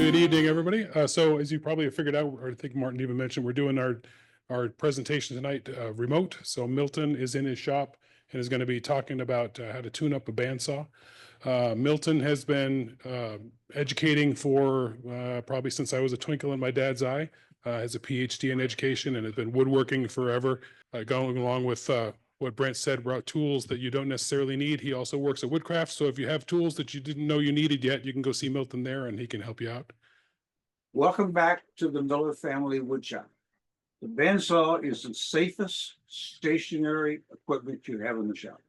Good evening, everybody. So as you probably have figured out, or I think Martin even mentioned, we're doing our presentation tonight remote. So Milton is in his shop and is going to be talking about how to tune up a bandsaw. Milton has been educating for probably since I was a twinkle in my dad's eye. Has a PhD in education and has been woodworking forever, going along with what Brent said about tools that you don't necessarily need. He also works at Woodcraft. So if you have tools that you didn't know you needed yet, you can go see Milton there and he can help you out. Welcome back to the Miller family woodshop. The bandsaw is the safest stationary equipment you have in the shop.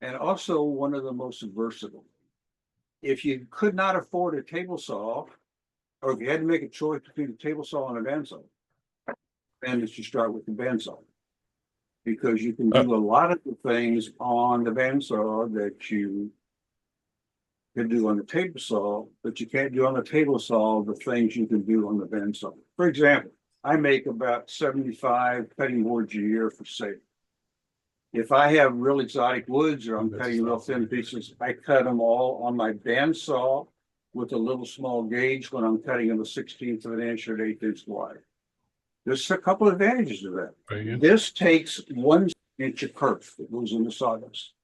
And also one of the most versatile. If you could not afford a table saw, or if you had to make a choice between a table saw and a bandsaw, then you should start with the bandsaw. Because you can do a lot of the things on the bandsaw that you can do on the table saw, but you can't do on the table saw the things you can do on the bandsaw. For example, I make about 75 cutting boards a year for sale. If I have real exotic woods or I'm cutting real thin pieces, I cut them all on my bandsaw with a little small gauge when I'm cutting them a 1/16 of an inch or an 1/8 inch wide. There's a couple of advantages to that. This takes 1 inch of kerf that goes in the sawdust.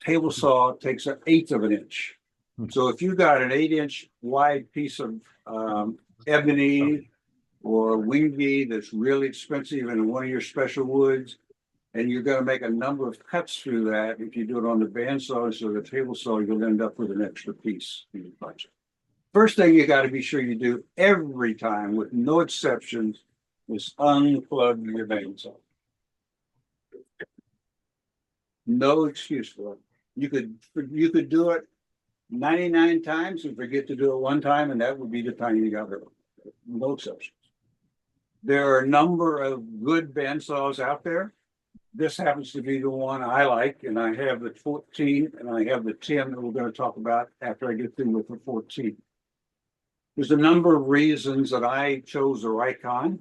Table saw takes 1/8 of an inch. So if you got an 8 inch wide piece of ebony or winged that's really expensive in one of your special woods, and you're going to make a number of cuts through that, if you do it on the bandsaw instead of the table saw, you'll end up with an extra piece in your budget. First thing you got to be sure you do every time, with no exceptions, is unplug your bandsaw. No excuse for it. You could do it 99 times and forget to do it one time, and that would be the time you got it. No exceptions. There are a number of good bandsaws out there. This happens to be the one I like, and I have the 14 and I have the 10 that we're going to talk about after I get through with the 14. There's a number of reasons that I chose the Rikon.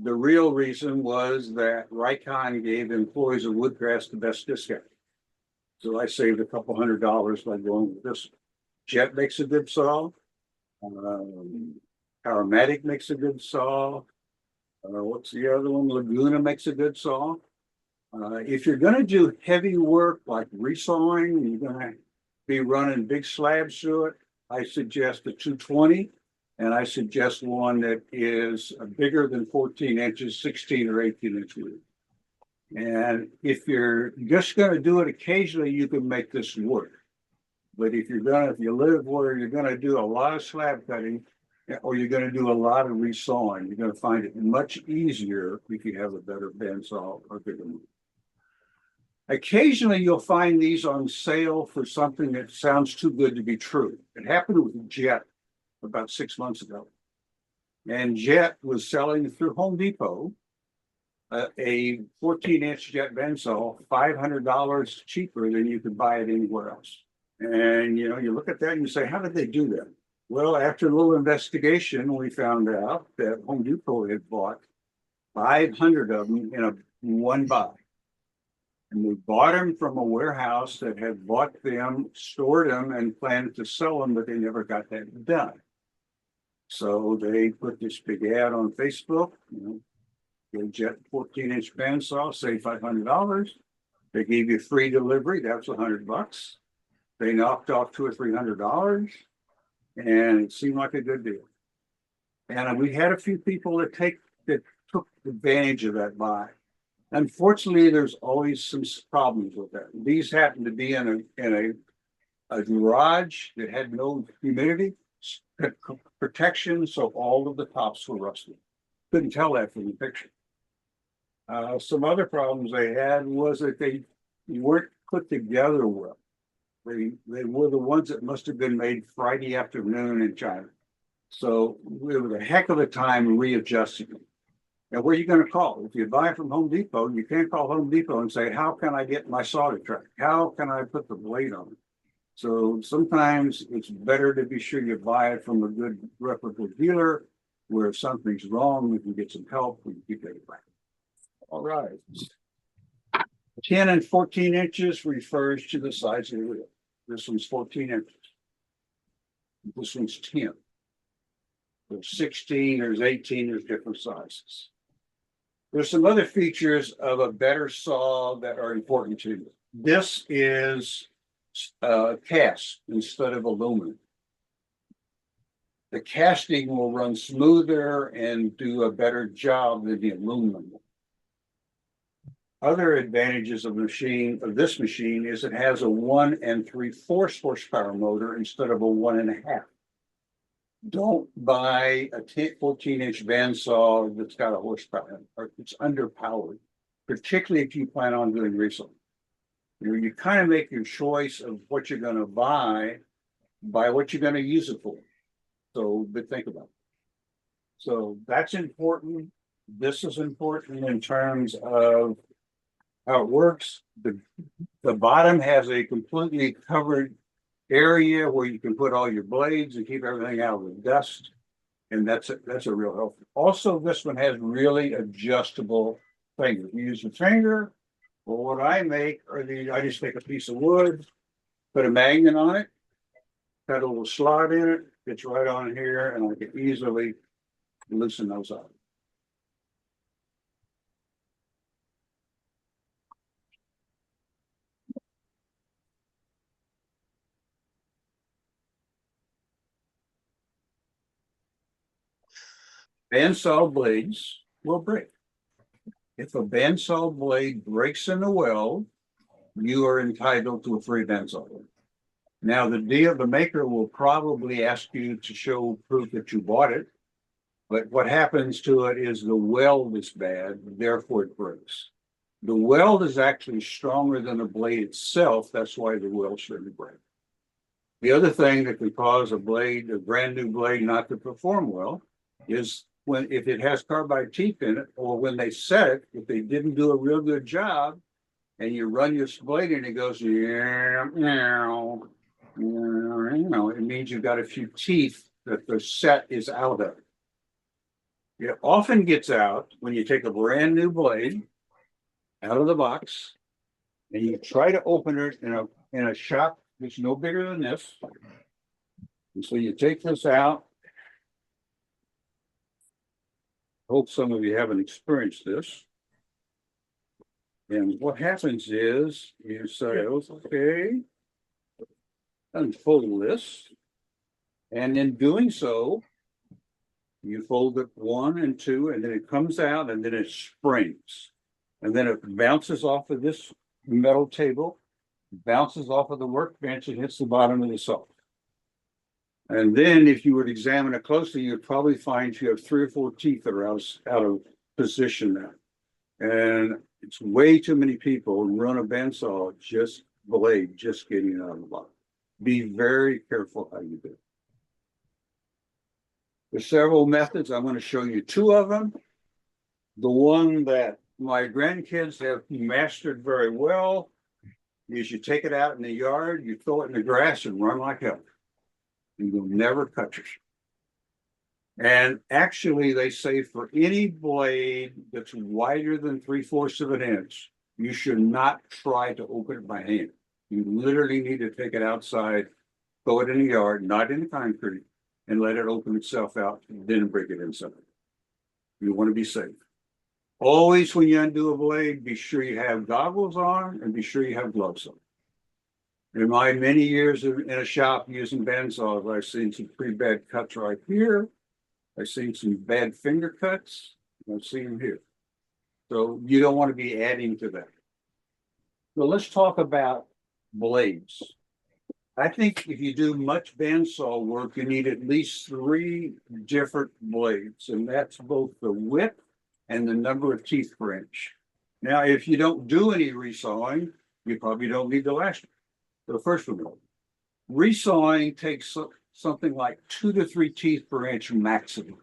The real reason was that Rikon gave employees of Woodcraft the best discount. So I saved a couple $100 by going with this. Jet makes a good saw. Aromatic makes a good saw. What's the other one? Laguna makes a good saw. If you're going to do heavy work like resawing, you're going to be running big slabs through it, I suggest a 220. And I suggest one that is bigger than 14 inches, 16 or 18 inches. And if you're just going to do it occasionally, you can make this work. But if you live where you're going to do a lot of slab cutting, or you're going to do a lot of resawing, you're going to find it much easier if you have a better bandsaw or bigger one. Occasionally, you'll find these on sale for something that sounds too good to be true. It happened with Jet about 6 months ago. And Jet was selling through Home Depot a 14-inch Jet bandsaw, $500 cheaper than you could buy it anywhere else. And you look at that and you say, how did they do that? Well, after a little investigation, we found out that Home Depot had bought 500 of them in one buy. And we bought them from a warehouse that had bought them, stored them, and planned to sell them, but they never got that done. So they put this big ad on Facebook, the Jet 14-inch bandsaw, save $500. They gave you free delivery. That's $100. They knocked off $200 or $300, and it seemed like a good deal. And we had a few people that took advantage of that buy. Unfortunately, there's always some problems with that. These happen to be in a garage that had no humidity protection, so all of the tops were rusted. Couldn't tell that from the picture. Some other problems they had was that they weren't put together well. They were the ones that must have been made Friday afternoon in China. So it was a heck of a time readjusting them. Now, where are you going to call? If you buy from Home Depot, you can't call Home Depot and say, how can I get my saw to track? How can I put the blade on it? So sometimes it's better to be sure you buy it from a good reputable dealer, where if something's wrong, we can get some help, we can get it back. All right. 10 and 14 inches refers to the size of the wheel. This one's 14 inches. This one's 10. There's 16, there's 18, there's different sizes. There's some other features of a better saw that are important to you. This is cast instead of aluminum. The casting will run smoother and do a better job than the aluminum. Other advantages of this machine is it has a 1 3/4 horsepower motor instead of a 1 1/2. Don't buy a 14-inch bandsaw that's got a horsepower, or it's underpowered, particularly if you plan on doing resawing. You kind of make your choice of what you're going to buy by what you're going to use it for. So, but think about it. So that's important. This is important in terms of how it works. The bottom has a completely covered area where you can put all your blades and keep everything out of the dust. And that's a real help. Also, this one has really adjustable fingers. You use your finger, or what I make are I just take a piece of wood, put a magnet on it, cut a little slot in it, gets right on here, and I can easily loosen those up. Bandsaw blades will break. If a bandsaw blade breaks in the weld, you are entitled to a free bandsaw blade. Now, the maker will probably ask you to show proof that you bought it, but what happens to it is the weld is bad, therefore it breaks. The weld is actually stronger than the blade itself. That's why the weld shouldn't break. The other thing that could cause a brand new blade, not to perform well is if it has carbide teeth in it, or when they set it, if they didn't do a real good job, and you run your blade and it goes, it means you've got a few teeth that the set is out of. It often gets out when you take a brand new blade out of the box and you try to open it in a shop that's no bigger than this. And so you take this out. Hope some of you haven't experienced this. And what happens is you say, okay, unfold this. And in doing so, you fold it 1 and 2, and then it comes out, and then it springs. And then it bounces off of this metal table, bounces off of the workbench, and hits the bottom of the saw. And then if you would examine it closely, you'd probably find you have 3 or 4 teeth that are out of position now. And it's way too many people run a bandsaw just getting it out of the box. Be very careful how you do it. There's several methods. I'm going to show you 2 of them. The one that my grandkids have mastered very well is you take it out in the yard, you throw it in the grass and run like hell. And you'll never cut yourself. And actually, they say for any blade that's wider than 3/4 of an inch, you should not try to open it by hand. You literally need to take it outside, throw it in the yard, not in the concrete, and let it open itself out, and then break it inside. You want to be safe. Always, when you undo a blade, be sure you have goggles on and be sure you have gloves on. In my many years in a shop using bandsaws, I've seen some pretty bad cuts right here. I've seen some bad finger cuts. I've seen them here. So you don't want to be adding to that. So let's talk about blades. I think if you do much bandsaw work, you need at least 3 different blades, and that's both the width and the number of teeth per inch. Now, if you don't do any resawing, you probably don't need the last one. The first one, resawing takes something like 2 to 3 teeth per inch maximum.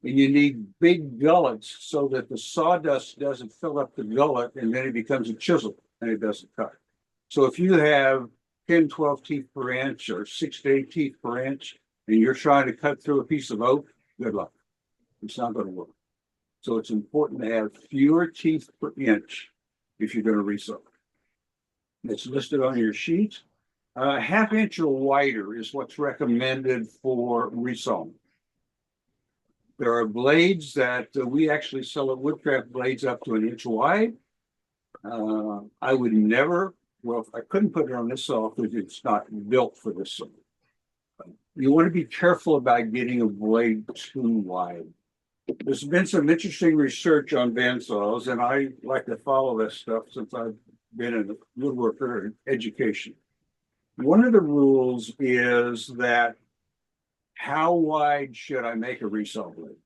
And you need big gullets so that the sawdust doesn't fill up the gullet and then it becomes a chisel and it doesn't cut. So if you have 10, 12 teeth per inch or 6 to 8 teeth per inch, and you're trying to cut through a piece of oak, good luck. It's not going to work. So it's important to have fewer teeth per inch if you're going to resaw. It's listed on your sheet. Half inch or wider is what's recommended for resawing. There are blades that we actually sell at Woodcraft blades up to 1 inch wide. I would never, well, I couldn't put it on this saw because it's not built for this saw. You want to be careful about getting a blade too wide. There's been some interesting research on bandsaws, and I like to follow this stuff since I've been a woodworker in education. One of the rules is that how wide should I make a resaw blade?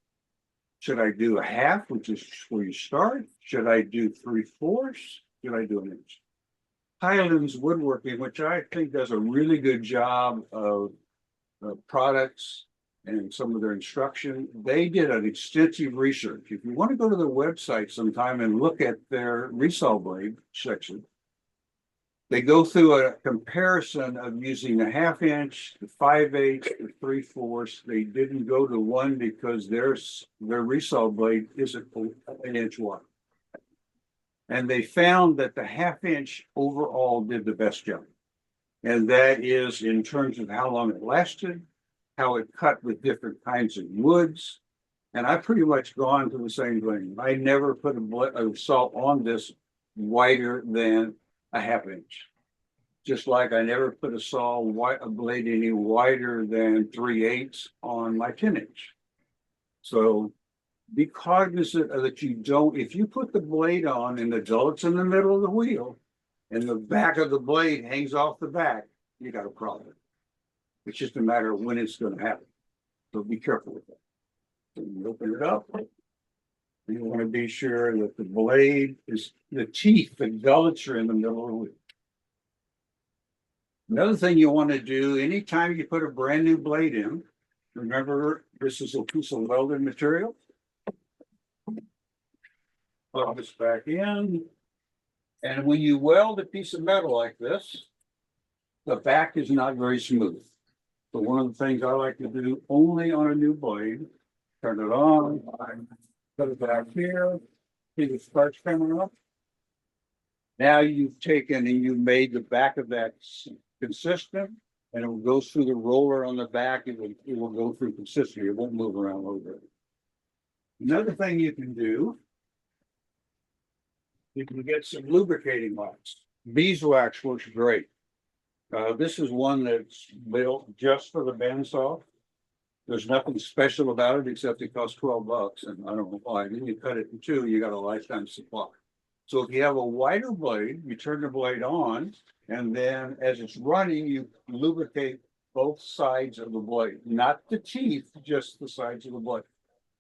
Should I do a half, which is where you start? Should I do 3/4? Should I do an inch? Highlands Woodworking, which I think does a really good job of products and some of their instruction, they did an extensive research. If you want to go to their website sometime and look at their resaw blade section, they go through a comparison of using a 1/2 inch, the 5/8, the 3/4. They didn't go to one because their resaw blade isn't 1 inch wide. And they found that the 1/2 inch overall did the best job. And that is in terms of how long it lasted, how it cut with different kinds of woods. And I've pretty much gone to the same thing. I never put a saw on this wider than a 1/2 inch. Just like I never put a blade any wider than 3/8 on my 10 inch. So be cognizant of that you don't, if you put the blade on and the gullet's in the middle of the wheel and the back of the blade hangs off the back, you got a problem. It's just a matter of when it's going to happen. So be careful with that. So you open it up. You want to be sure that the blade is, the teeth, the gullets are in the middle of the wheel. Another thing you want to do anytime you put a brand new blade in, remember this is a piece of welded material. Plug this back in. And when you weld a piece of metal like this, the back is not very smooth. So one of the things I like to do only on a new blade, turn it on, put it back here, see the sparks coming up. Now you've taken and you've made the back of that consistent, and it will go through the roller on the back. It will go through consistently. It won't move around over it. Another thing you can do, you can get some lubricating wax. Beeswax works great. This is one that's built just for the bandsaw. There's nothing special about it except it costs $12, and I don't know why. Then you cut it in two, you got a lifetime supply. So if you have a wider blade, you turn the blade on, and then as it's running, you lubricate both sides of the blade, not the teeth, just the sides of the blade.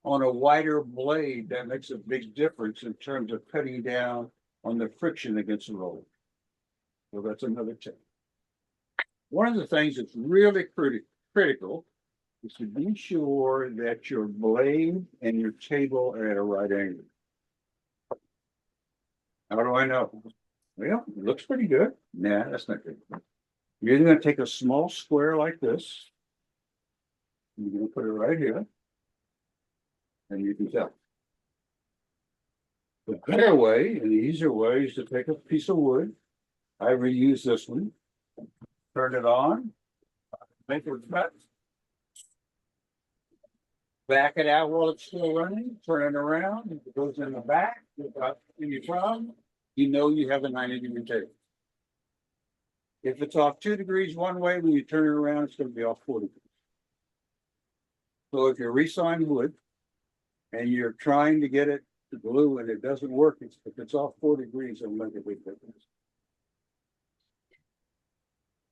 On a wider blade, that makes a big difference in terms of cutting down on the friction against the roller. So that's another tip. One of the things that's really critical is to be sure that your blade and your table are at a right angle. How do I know? Well, it looks pretty good. Nah, that's not good. You're going to take a small square like this. You're going to put it right here. And you can tell. The better way and the easier way is to take a piece of wood. I reuse this one. Turn it on. Make it cut. Back it out while it's still running. Turn it around. If it goes in the back without any problem, you know you have a 90-degree table. If it's off 2 degrees one way, when you turn it around, it's going to be off 4 degrees. So if you're resawing wood and you're trying to get it to glue and it doesn't work, if it's off 4 degrees, it'll make a big difference.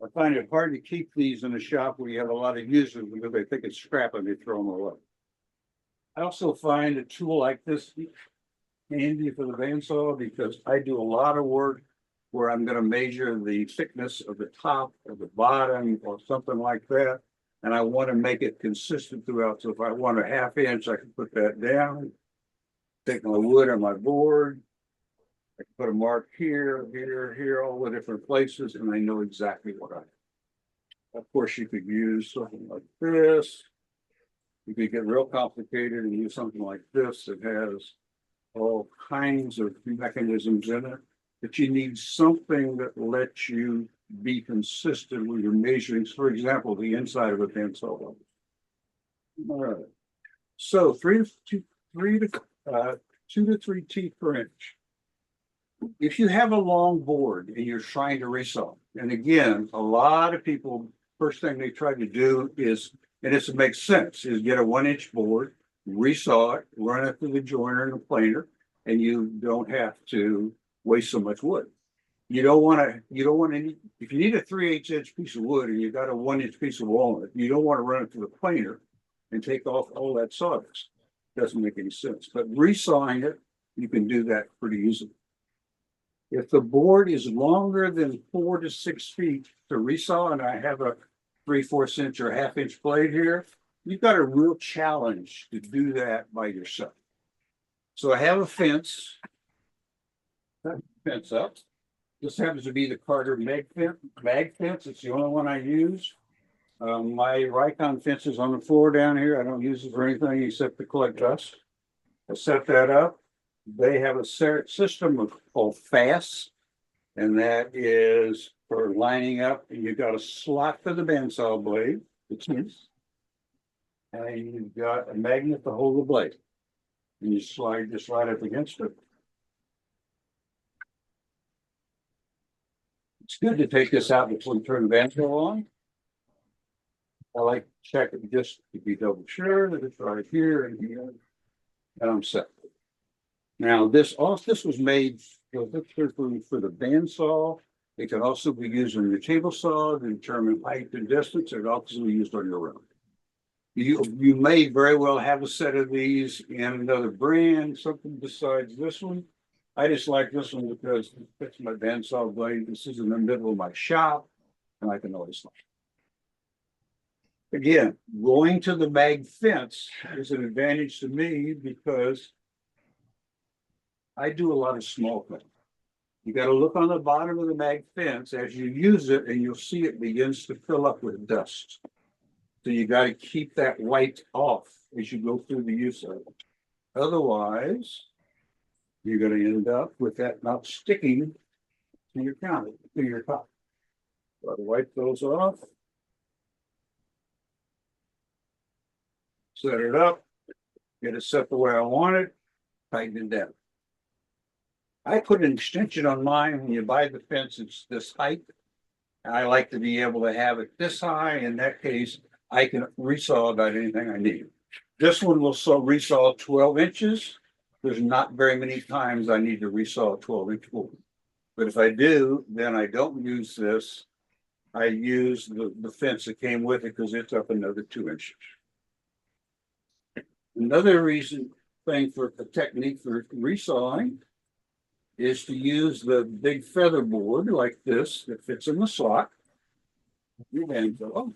I find it hard to keep these in a shop where you have a lot of users because they think it's scrap and they throw them away. I also find a tool like this handy for the bandsaw because I do a lot of work where I'm going to measure the thickness of the top or the bottom or something like that. And I want to make it consistent throughout. So if I want a 1/2 inch, I can put that down, take my wood on my board. I can put a mark here, here, here, all the different places, and I know exactly what I have. Of course, you could use something like this. You could get real complicated and use something like this that has all kinds of mechanisms in it. But you need something that lets you be consistent with your measurements. For example, the inside of a bandsaw blade. All right. So 2 to 3 teeth per inch. If you have a long board and you're trying to resaw, and again, a lot of people, first thing they try to do is, and it makes sense, is get a 1-inch board, resaw it, run it through the joiner and the planer, and you don't have to waste so much wood. You don't want to, if you need a 3/8 inch piece of wood and you've got a 1-inch piece of walnut, you don't want to run it through the planer and take off all that sawdust. Doesn't make any sense. But resawing it, you can do that pretty easily. If the board is longer than 4 to 6 feet to resaw, and I have a 3/4 inch or 1/2 inch blade here, you've got a real challenge to do that by yourself. So I have a fence up. This happens to be the Carter mag fence. It's the only one I use. My Rikon fence is on the floor down here. I don't use it for anything except to collect dust. I set that up. They have a system called FAST, and that is for lining up. And you've got a slot for the bandsaw blade, the teeth, and you've got a magnet to hold the blade. And you slide up against it. It's good to take this out before you turn the bandsaw on. I like to check it just to be double sure that it's right here and here, and I'm set. Now this was made for the bandsaw. It can also be used on your table saw to determine height and distance. It also be used on your own. You may very well have a set of these in another brand, something besides this one. I just like this one because it fits my bandsaw blade. This is in the middle of my shop, and I can always slide. Again, going to the mag fence is an advantage to me because I do a lot of small things. You got to look on the bottom of the mag fence as you use it, and you'll see it begins to fill up with dust. So you got to keep that wiped off as you go through the use of it. Otherwise, you're going to end up with that not sticking to your counter, to your top. So wipe those off. Set it up, get it set the way I want it, tighten it down. I put an extension on mine. When you buy the fence, it's this height. I like to be able to have it this high. In that case, I can resaw about anything I need. This one will resaw 12 inches. There's not very many times I need to resaw a 12-inch board. But if I do, then I don't use this. I use the fence that came with it because it's up another 2 inches. Another thing for the technique for resawing is to use the big feather board like this that fits in the slot. Your bandsaw.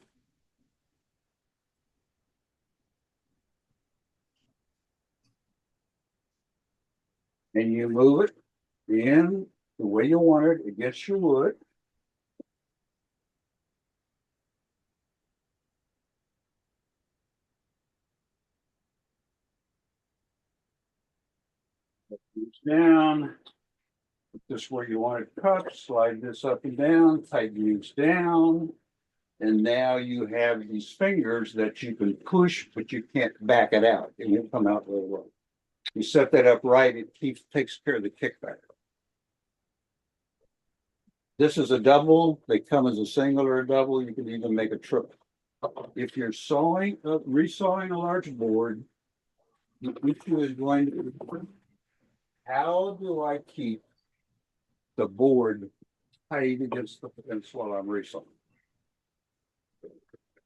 And you move it in the way you want it against your wood. Down. Put this where you want it cut, slide this up and down, tighten these down. And now you have these fingers that you can push, but you can't back it out. It won't come out really well. You set that up right, it takes care of the kickback. This is a double. They come as a single or a double. You can even make a triple. If you're resawing a large board, the issue is going to be, how do I keep the board tight against the fence while I'm resawing?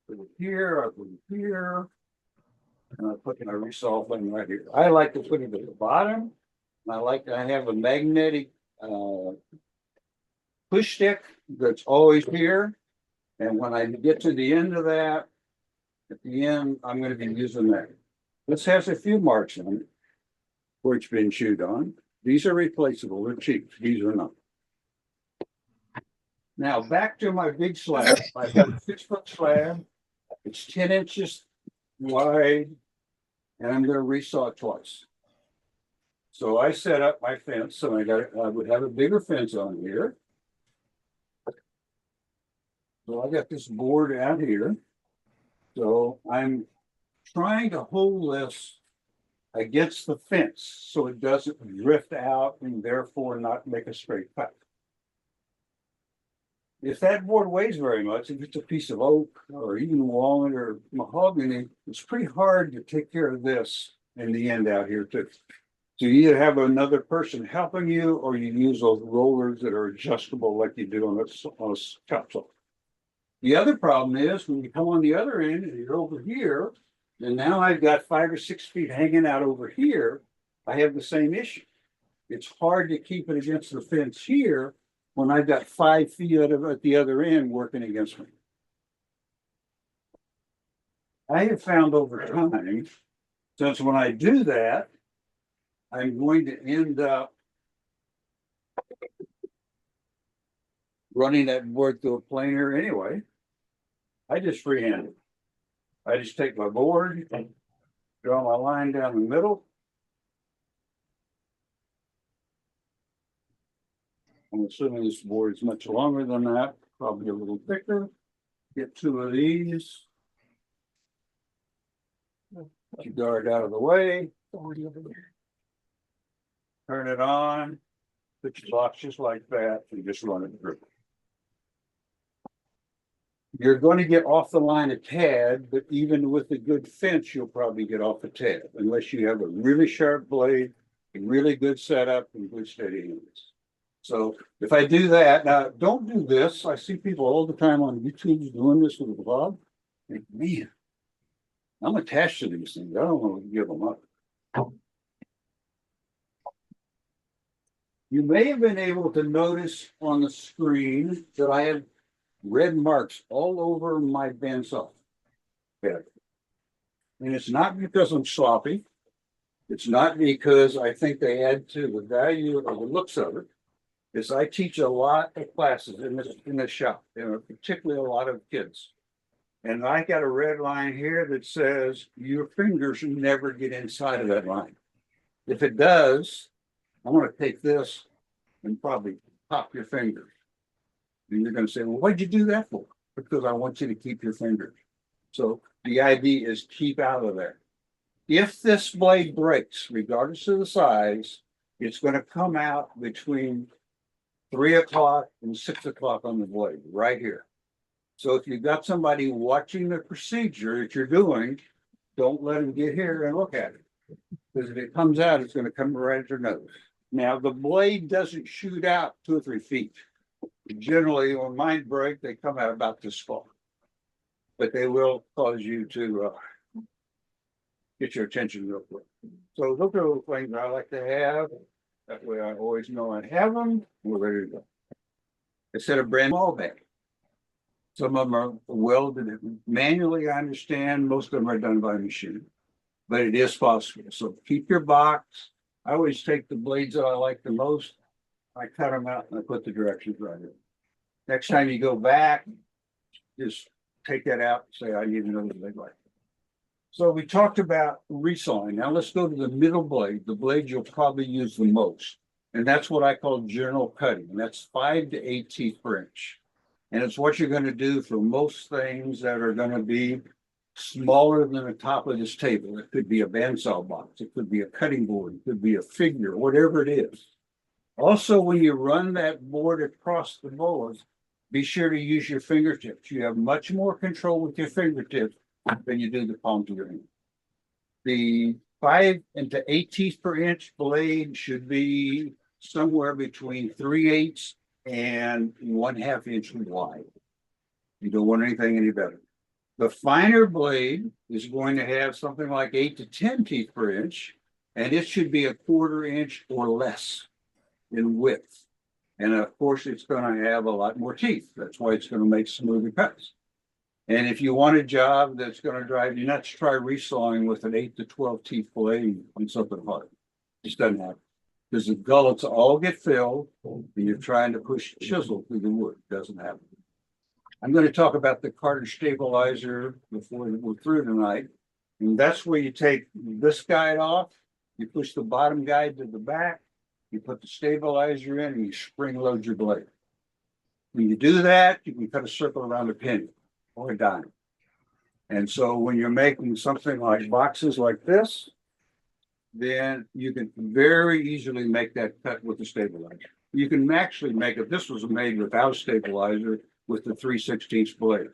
Put it here, I put it here, and I put my resaw thing right here. I like to put it at the bottom. I like to have a magnetic push stick that's always here. And when I get to the end of that, at the end, I'm going to be using that. This has a few marks on it where it's been chewed on. These are replaceable. They're cheap. These are not. Now back to my big slab. I've got a 6-foot slab. It's 10 inches wide, and I'm going to resaw it twice. So I set up my fence, so I would have a bigger fence on here. So I got this board out here. So I'm trying to hold this against the fence so it doesn't drift out and therefore not make a straight cut. If that board weighs very much, if it's a piece of oak or even walnut or mahogany, it's pretty hard to take care of this in the end out here too. So you either have another person helping you or you use those rollers that are adjustable like you do on a chop saw. The other problem is when you come on the other end and you're over here, and now I've got 5 or 6 feet hanging out over here, I have the same issue. It's hard to keep it against the fence here when I've got 5 feet at the other end working against me. I have found over time, since when I do that, I'm going to end up running that board through a planer anyway. I just freehand it. I just take my board, draw my line down the middle. I'm assuming this board is much longer than that, probably a little thicker. Get 2 of these. Put your guard out of the way. Turn it on. Put your box just like that and just run it through. You're going to get off the line a tad, but even with a good fence, you'll probably get off a tad unless you have a really sharp blade, a really good setup, and good steady hands. So if I do that, now don't do this. I see people all the time on YouTube doing this with a glove. Like, man, I'm attached to these things. I don't want to give them up. You may have been able to notice on the screen that I have red marks all over my bandsaw bed. And it's not because I'm sloppy. It's not because I think they add to the value or the looks of it. It's I teach a lot of classes in this shop, particularly a lot of kids. And I got a red line here that says your fingers never get inside of that line. If it does, I'm going to take this and probably pop your fingers. And you're going to say, well, what'd you do that for? Because I want you to keep your fingers. So the idea is keep out of there. If this blade breaks, regardless of the size, it's going to come out between 3 o'clock and 6 o'clock on the blade, right here. So if you've got somebody watching the procedure that you're doing, don't let them get here and look at it. Because if it comes out, it's going to come right at your nose. Now, the blade doesn't shoot out 2 or 3 feet. Generally, when mine break, they come out about this far. But they will cause you to get your attention real quick. So those are the things I like to have. That way I always know I have them. We're ready to go. Instead of brand small bag. Some of them are welded manually, I understand. Most of them are done by machine. But it is possible. So keep your box. I always take the blades that I like the most. I cut them out and I put the directions right in. Next time you go back, just take that out and say, I need another blade like that. So we talked about resawing. Now let's go to the middle blade, the blade you'll probably use the most. And that's what I call general cutting. And that's 5 to 8 teeth per inch. And it's what you're going to do for most things that are going to be smaller than the top of this table. It could be a bandsaw box. It could be a cutting board. It could be a figure, whatever it is. Also, when you run that board across the board, be sure to use your fingertips. You have much more control with your fingertips than you do the palms of your hand. The 5 to 8 teeth per inch blade should be somewhere between 3/8 and 1/2 inch wide. You don't want anything any better. The finer blade is going to have something like 8 to 10 teeth per inch, and it should be 1/4 inch or less in width. And of course, it's going to have a lot more teeth. That's why it's going to make smoother cuts. And if you want a job that's going to drive you nuts, try resawing with an 8 to 12 teeth blade on something hard. It just doesn't happen. Because the gullets all get filled and you're trying to push chisel through the wood. It doesn't happen. I'm going to talk about the cartridge stabilizer before we're through tonight. And that's where you take this guide off, you push the bottom guide to the back, you put the stabilizer in and you spring load your blade. When you do that, you can cut a circle around a penny or a dime. And so when you're making something like boxes like this, then you can very easily make that cut with the stabilizer. You can actually make it, this was made without stabilizer with the 3/16 blade.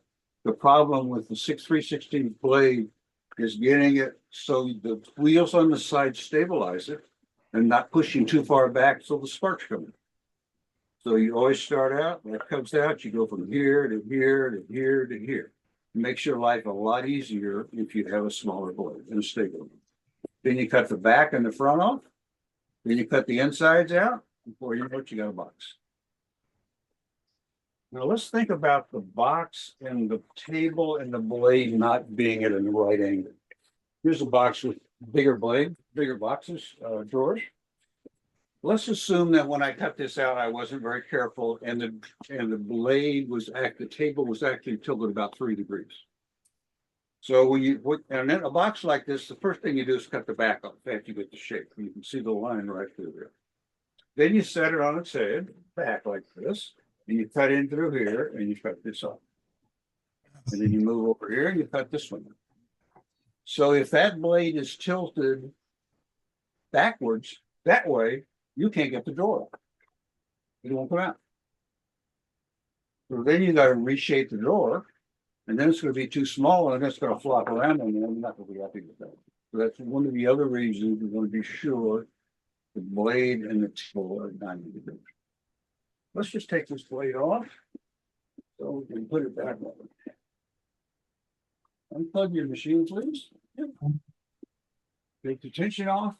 The problem with the 3/16 blade is getting it so the wheels on the side stabilize it and not pushing too far back so the sparks come in. So you always start out, when it comes out, you go from here to here to here to here. It makes your life a lot easier if you have a smaller blade and a stabilizer. Then you cut the back and the front off. Then you cut the insides out. Before you know it, you got a box. Now let's think about the box and the table and the blade not being at a right angle. Here's a box with bigger blade, bigger boxes, drawers. Let's assume that when I cut this out, I wasn't very careful, and the blade was the table was actually tilted about 3 degrees. So when you put, and then a box like this, the first thing you do is cut the back off after you get the shape. You can see the line right through there. Then you set it on its head, back like this, and you cut in through here, and you cut this off. And then you move over here, and you cut this one. So if that blade is tilted backwards that way, you can't get the drawer up. It won't come out. So then you got to reshape the drawer, and then it's going to be too small, and it's going to flop around, and you're not going to be happy with that. So that's one of the other reasons we're going to be sure the blade and the tool are 90 degrees. Let's just take this blade off so we can put it back on. Unplug your machine, please. Take the tension off.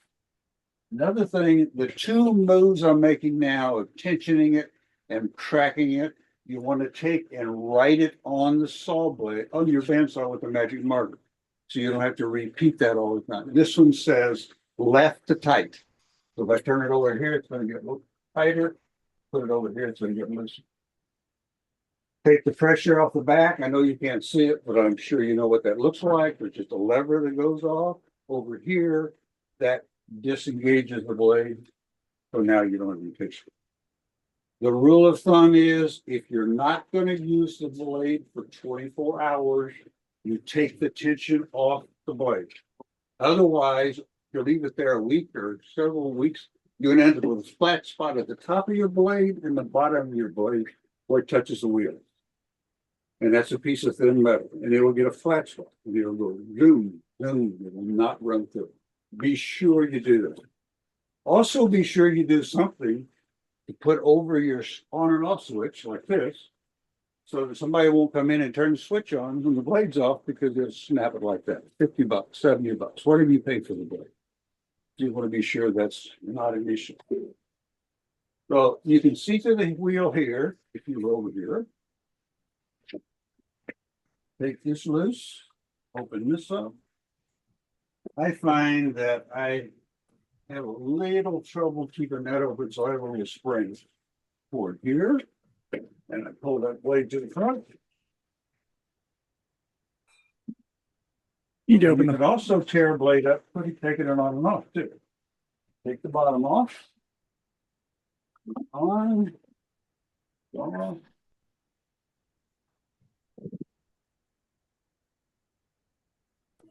Another thing, the 2 moves I'm making now of tensioning it and cracking it, you want to take and write it on the saw blade, on your bandsaw with a magic marker. So you don't have to repeat that all the time. This one says left to tight. So if I turn it over here, it's going to get a little tighter. Put it over here, it's going to get looser. Take the pressure off the back. I know you can't see it, but I'm sure you know what that looks like. There's just a lever that goes off over here that disengages the blade. So now you don't have any tension. The rule of thumb is if you're not going to use the blade for 24 hours, you take the tension off the blade. Otherwise, you leave it there a week or several weeks, you're going to end up with a flat spot at the top of your blade and the bottom of your blade where it touches the wheel. And that's a piece of thin metal, and it will get a flat spot. And it'll go zoom, zoom. It will not run through. Be sure you do that. Also, be sure you do something to put over your on and off switch like this, so that somebody won't come in and turn the switch on when the blade's off because they'll snap it like that. $50, $70, whatever you pay for the blade. You want to be sure that's not an issue. So you can see through the wheel here, if you go over here. Take this loose, open this up. I find that I have a little trouble keeping that open, so I have only a spring for here. And I pull that blade to the front. You can also tear a blade up, taking it on and off too. Take the bottom off. On. Off.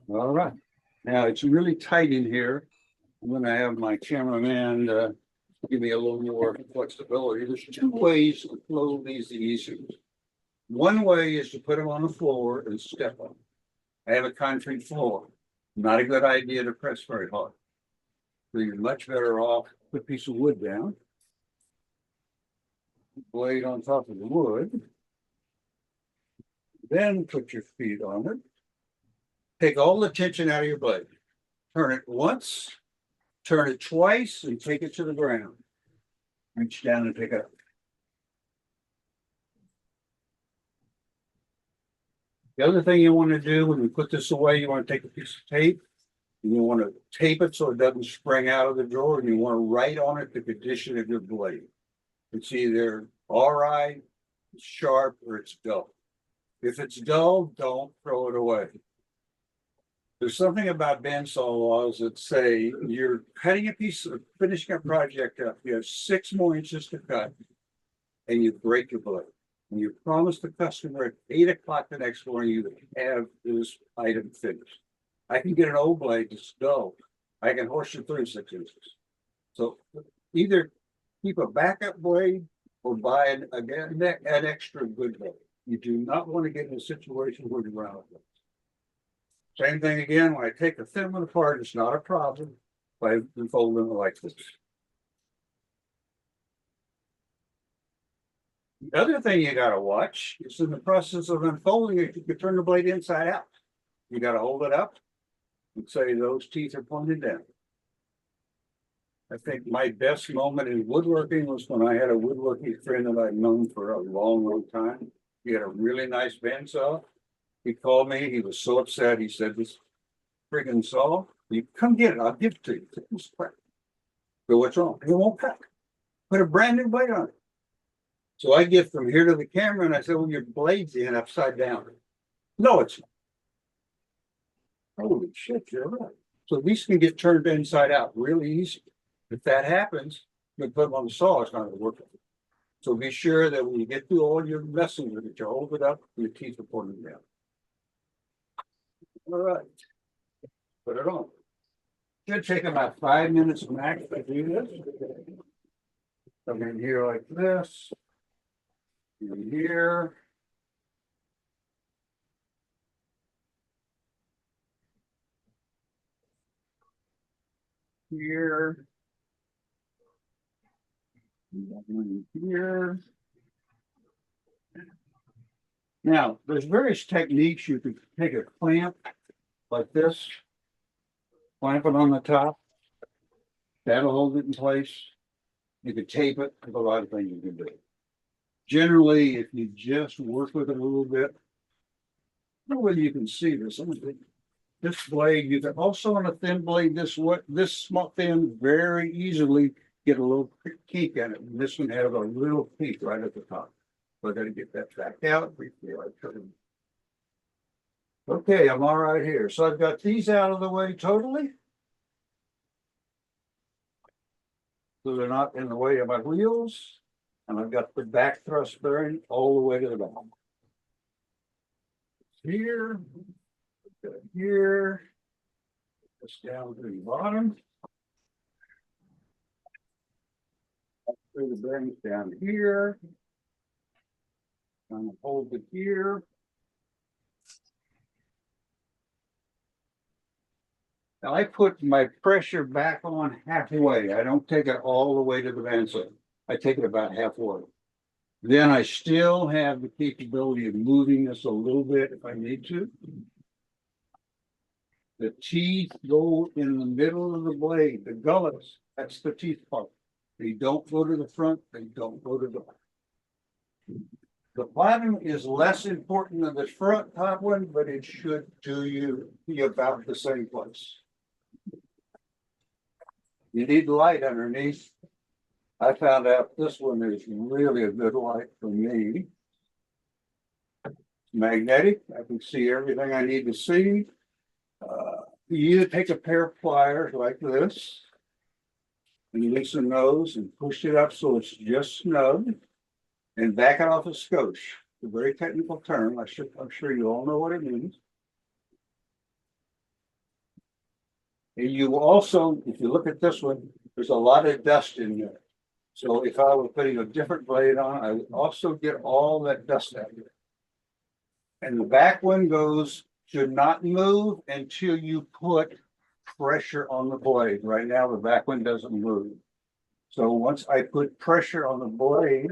All right. Now it's really tight in here. I'm going to have my cameraman give me a little more flexibility. There's 2 ways to flow these easily. One way is to put them on the floor and step on them. I have a concrete floor. Not a good idea to press very hard. So you're much better off put a piece of wood down. Blade on top of the wood. Then put your feet on it. Take all the tension out of your blade. Turn it once, turn it twice, and take it to the ground. Reach down and pick it up. The other thing you want to do when you put this away, you want to take a piece of tape. And you want to tape it so it doesn't spring out of the drawer, and you want to write on it the condition of your blade. It's either all right, it's sharp, or it's dull. If it's dull, don't throw it away. There's something about bandsaw laws that say you're cutting a piece of finishing a project up. You have 6 more inches to cut, and you break your blade. And you promise the customer at 8 o'clock the next morning, you have this item finished. I can get an old blade that's dull. I can horse it 36 inches. So either keep a backup blade or buy an extra good blade. You do not want to get in a situation where you run out of blades. Same thing again, when I take a thin one apart, it's not a problem by folding it like this. The other thing you gotta watch is in the process of unfolding it, you can turn the blade inside out. You gotta hold it up and say those teeth are pointed down. I think my best moment in woodworking was when I had a woodworking friend that I've known for a long, long time. He had a really nice bandsaw. He called me, he was so upset, he said, "This friggin' saw, you come get it, I'll give it to you." It's crap. So what's wrong? It won't cut. Put a brand new blade on it. So I get from here to the camera and I said, "Well, your blade's in upside down." "No, it's not." Holy shit, you're right. So these can get turned inside out really easy. If that happens, you put them on the saw, it's not gonna work. So be sure that when you get through all your messing with it, you hold it up, your teeth are pointing down. All right. Put it on. Should take about 5 minutes max to do this. Come in here like this. In here. Here. Here. Now, there's various techniques. You can take a clamp like this, clamp it on the top. That'll hold it in place. You could tape it. There's a lot of things you can do. Generally, if you just work with it a little bit, I don't know whether you can see this. This blade, you can also on a thin blade, this small thin, very easily get a little kink in it. And this one has a little peak right at the top. So I got to get that back out. Okay, I'm all right here. So I've got these out of the way totally. So they're not in the way of my wheels. And I've got the back thrust bearing all the way to the bottom. Here, here, this down to the bottom. Through the bearings down here. I'm gonna hold it here. Now I put my pressure back on halfway. I don't take it all the way to the bandsaw. I take it about halfway. Then I still have the capability of moving this a little bit if I need to. The teeth go in the middle of the blade, the gullets, that's the teeth part. They don't go to the front, they don't go to the back. The bottom is less important than the front top one, but it should do you be about the same place. You need light underneath. I found out this one is really a good light for me. It's magnetic. I can see everything I need to see. You either take a pair of pliers like this, and you loosen those and push it up so it's just snug, and back it off a skosh. It's a very technical term. I'm sure you all know what it means. And you also, if you look at this one, there's a lot of dust in there. So if I were putting a different blade on, I would also get all that dust out of it. And the back one should not move until you put pressure on the blade. Right now, the back one doesn't move. So once I put pressure on the blade,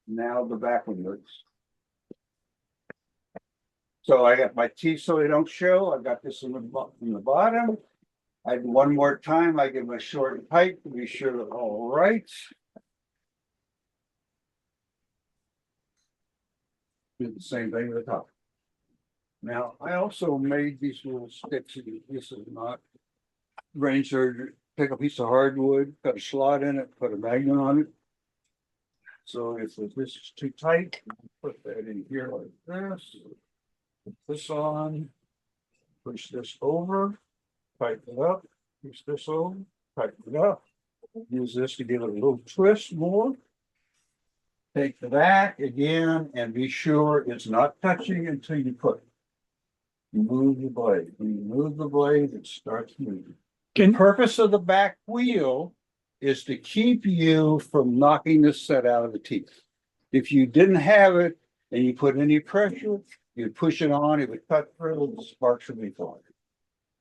now the back one moves. So I got my teeth so they don't show. I got this in the bottom. One more time, I give my short and tight to be sure they're all right. Do the same thing with the top. Now, I also made these little sticks. This is not brain surgery. Take a piece of hardwood, cut a slot in it, put a magnet on it. So if this is too tight, put that in here like this. Put this on, push this over, tighten it up, push this over, tighten it up. Use this to give it a little twist more. Take that again and be sure it's not touching until you put it. You move the blade. When you move the blade, it starts moving. The purpose of the back wheel is to keep you from knocking this set out of the teeth. If you didn't have it and you put any pressure, you'd push it on, it would cut through, the sparks would be flying.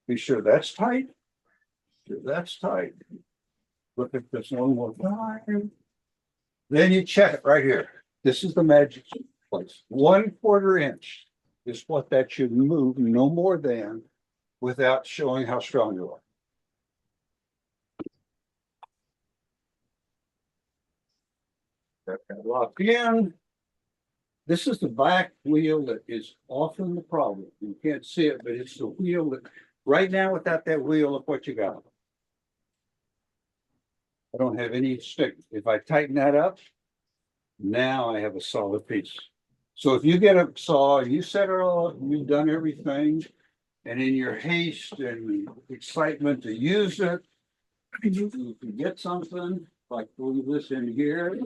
Be sure that's tight. Sure that's tight. Look at this one more time. Then you check it right here. This is the magic place. 1/4 inch is what that should move, no more than, without showing how strong you are. Got that locked in. This is the back wheel that is often the problem. You can't see it, but it's the wheel that, right now, without that wheel, look what you got. I don't have any stick. If I tighten that up, now I have a solid piece. So if you get a saw, you set it all up, you've done everything, and in your haste and excitement to use it, you get something like this in here.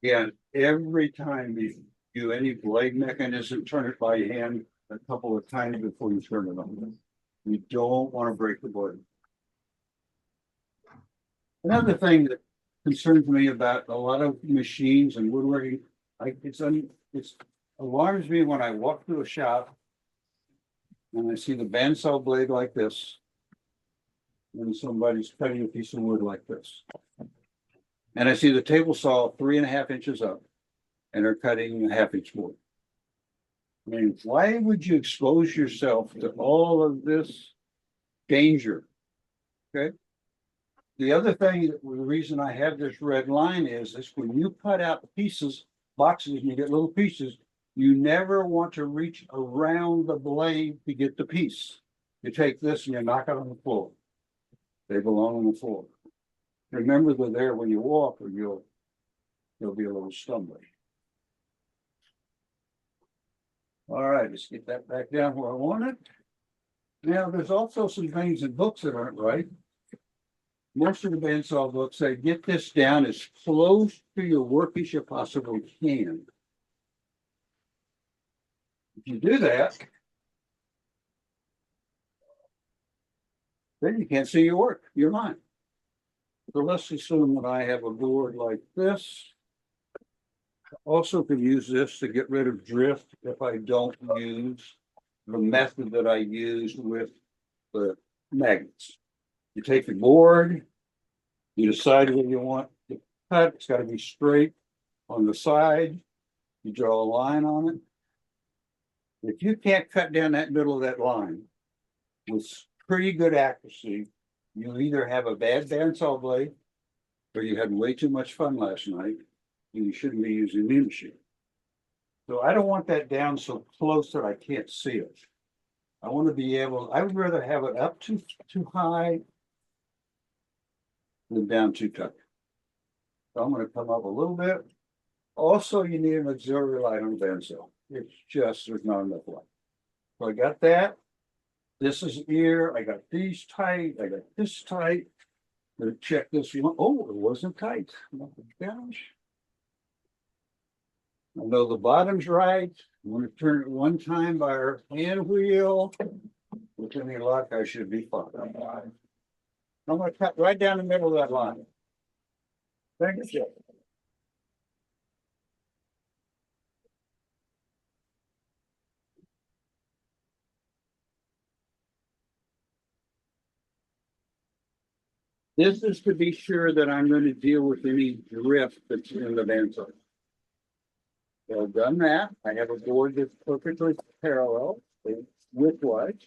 And every time you do any blade mechanism, turn it by hand a couple of times before you turn it on. You don't want to break the blade. Another thing that concerns me about a lot of machines and woodworking, it alarms me when I walk through a shop and I see the bandsaw blade like this, and somebody's cutting a piece of wood like this. And I see the table saw 3.5 inches up, and they're cutting a 1/2 inch board. I mean, why would you expose yourself to all of this danger? Okay. The other thing, the reason I have this red line is when you cut out the pieces, boxes, and you get little pieces, you never want to reach around the blade to get the piece. You take this and you knock it on the floor. They belong on the floor. Remember they're there when you walk, or you'll be a little stumbly. All right, let's get that back down where I want it. Now, there's also some things in books that aren't right. Most of the bandsaw books say get this down as close to your work as you possibly can. If you do that, then you can't see your work, your line. So let's assume that I have a board like this. I also can use this to get rid of drift if I don't use the method that I used with the magnets. You take the board, you decide where you want to cut. It's got to be straight on the side. You draw a line on it. If you can't cut down that middle of that line with pretty good accuracy, you either have a bad bandsaw blade, or you had way too much fun last night, and you shouldn't be using the machine. So I don't want that down so close that I can't see it. I want to be able, I would rather have it up too high than down too tight. So I'm going to come up a little bit. Also, you need an auxiliary light on the bandsaw. It's just, there's not enough light. So I got that. This is here. I got these tight. I got this tight. Gonna check this one. Oh, it wasn't tight. Gosh. I know the bottom's right. I'm going to turn it one time by our hand wheel. With any luck, I should be fine. I'm going to cut right down the middle of that line. Thank you. This is to be sure that I'm going to deal with any drift that's in the bandsaw. So I've done that. I have a board that's perfectly parallel, widthwise.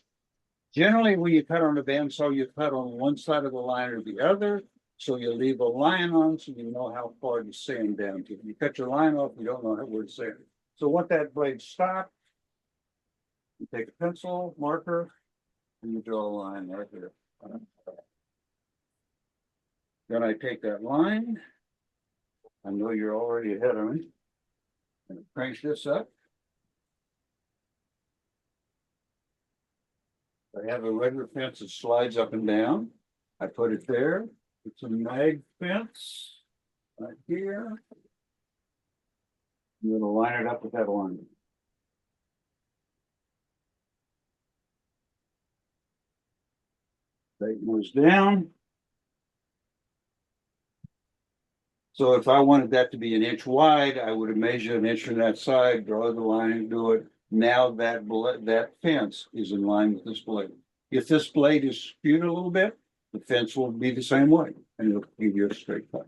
Generally, when you cut on a bandsaw, you cut on one side of the line or the other. So you leave a line on so you know how far to sand down to. If you cut your line off, you don't know where to sand. So once that blade stops, you take a pencil, marker, and you draw a line right here. Then I take that line. I know you're already ahead of me. And crank this up. I have a regular fence that slides up and down. I put it there. It's a mag fence. right here. You're gonna line it up with that line. Tighten those down. So if I wanted that to be an inch wide, I would have measured an inch on that side, draw the line and do it. Now that fence is in line with this blade. If this blade is skewed a little bit, the fence will be the same way and it'll give you a straight cut.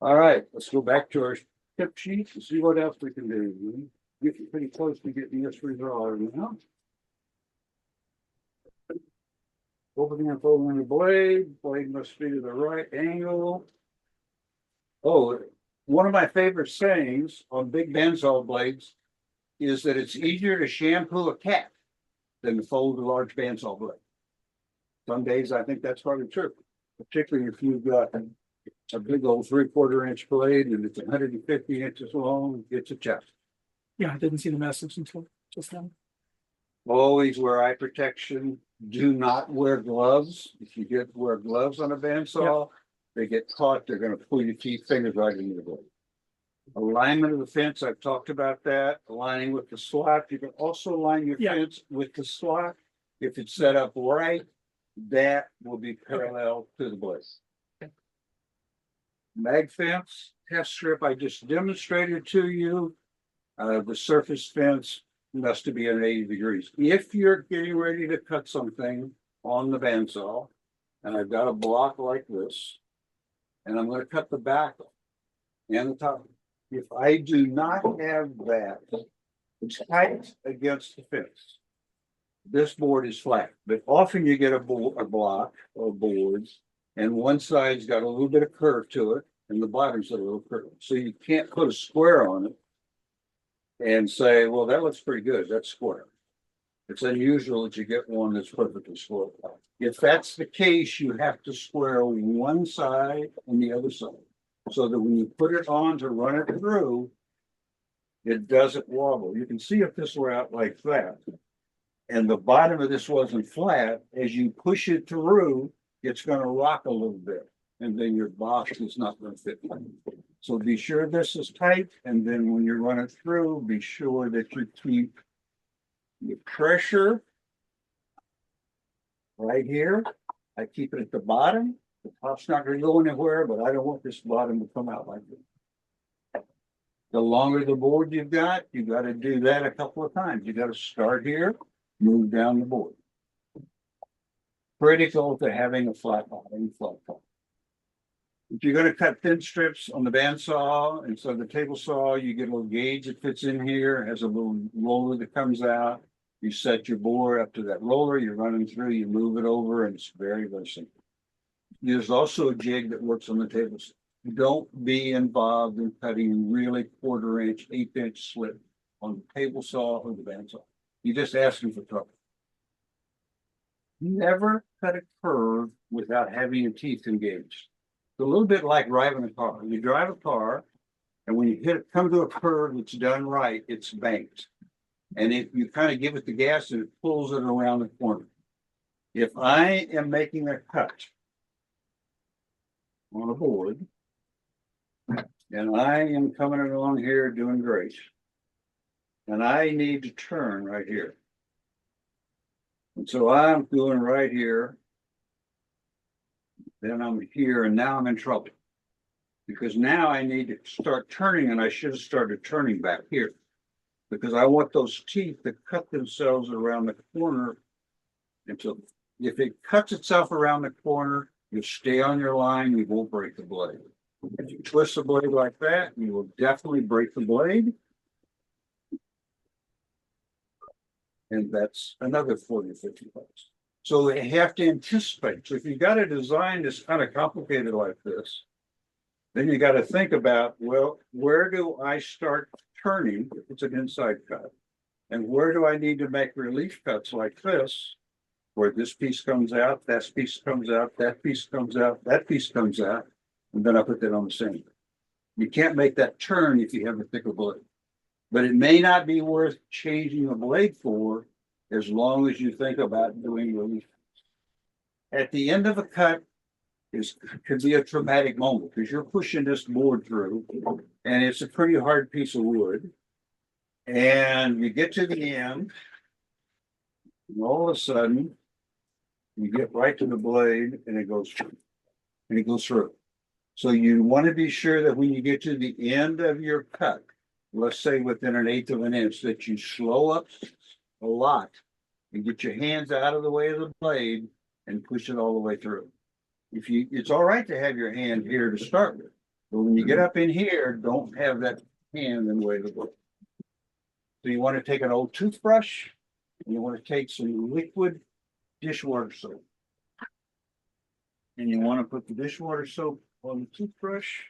All right, let's go back to our tip sheet and see what else we can do. We're getting pretty close to getting this resolved now. Opening and folding the blade must be to the right angle. Oh, one of my favorite sayings on big bandsaw blades is that it's easier to shampoo a cat than to fold a large bandsaw blade. Some days I think that's probably true, particularly if you've got a big old 3/4 inch blade and it's 150 inches long, it's a chest. Yeah, I didn't see the message until just now. Always wear eye protection. Do not wear gloves. If you wear gloves on a bandsaw, they get caught, they're gonna pull your fingers right into the blade. Alignment of the fence, I've talked about that, aligning with the slot. You can also align your fence with the slot. If it's set up right, that will be parallel to the blade. Mag fence, test strip, I just demonstrated to you. The surface fence must be at 80 degrees. If you're getting ready to cut something on the bandsaw, and I've got a block like this, and I'm going to cut the back and the top. If I do not have that tight against the fence, this board is flat. But often you get a block or boards, and one side's got a little bit of curve to it, and the bottom's a little curve. So you can't put a square on it and say, well, that looks pretty good, that's square. It's unusual that you get one that's perfectly square. If that's the case, you have to square one side and the other side, so that when you put it on to run it through, it doesn't wobble. You can see if this were out like that, and the bottom of this wasn't flat, as you push it through, it's gonna rock a little bit, and then your box is not gonna fit. So be sure this is tight, and then when you run it through, be sure that you keep the pressure right here. I keep it at the bottom. The top's not going to go anywhere, but I don't want this bottom to come out like this. The longer the board you got to do that a couple of times. You got to start here, move down the board. Critical to having a flat bottom, flat top. If you're going to cut thin strips on the bandsaw, and so the table saw, you get a little gauge that fits in here, has a little roller that comes out. You set your bore up to that roller, you're running through, you move it over, and it's very, very simple. There's also a jig that works on the table saw. Don't be involved in cutting really 1/4 inch, 1/8 inch slip on the table saw or the bandsaw. You're just asking for trouble. Never cut a curve without having your teeth engaged. It's a little bit like driving a car. You drive a car, and when you come to a curve that's done right, it's banked. And if you kind of give it the gas, and it pulls it around the corner. If I am making a cut on a board, and I am coming along here doing great, and I need to turn right here. And so I'm doing right here. Then I'm here, and now I'm in trouble. Because now I need to start turning, and I should have started turning back here. Because I want those teeth to cut themselves around the corner until, if it cuts itself around the corner, you stay on your line, you won't break the blade. If you twist the blade like that, you will definitely break the blade. And that's another 40 or 50 bucks. So they have to anticipate. So if you got a design that's kind of complicated like this, then you got to think about, well, where do I start turning if it's an inside cut? And where do I need to make relief cuts like this, where this piece comes out, that piece comes out, that piece comes out, that piece comes out, and then I put that on the same. You can't make that turn if you have a thicker blade. But it may not be worth changing the blade for, as long as you think about doing relief. At the end of a cut could be a traumatic moment because you're pushing this board through and it's a pretty hard piece of wood. And you get to the end, and all of a sudden, you get right to the blade and it goes through. And it goes through. So you want to be sure that when you get to the end of your cut, let's say within 1/8 of an inch, that you slow up a lot and get your hands out of the way of the blade and push it all the way through. It's all right to have your hand here to start with, but when you get up in here, don't have that hand in the way of the blade. So you want to take an old toothbrush and you want to take some liquid dishwater soap. And you want to put the dishwater soap on the toothbrush.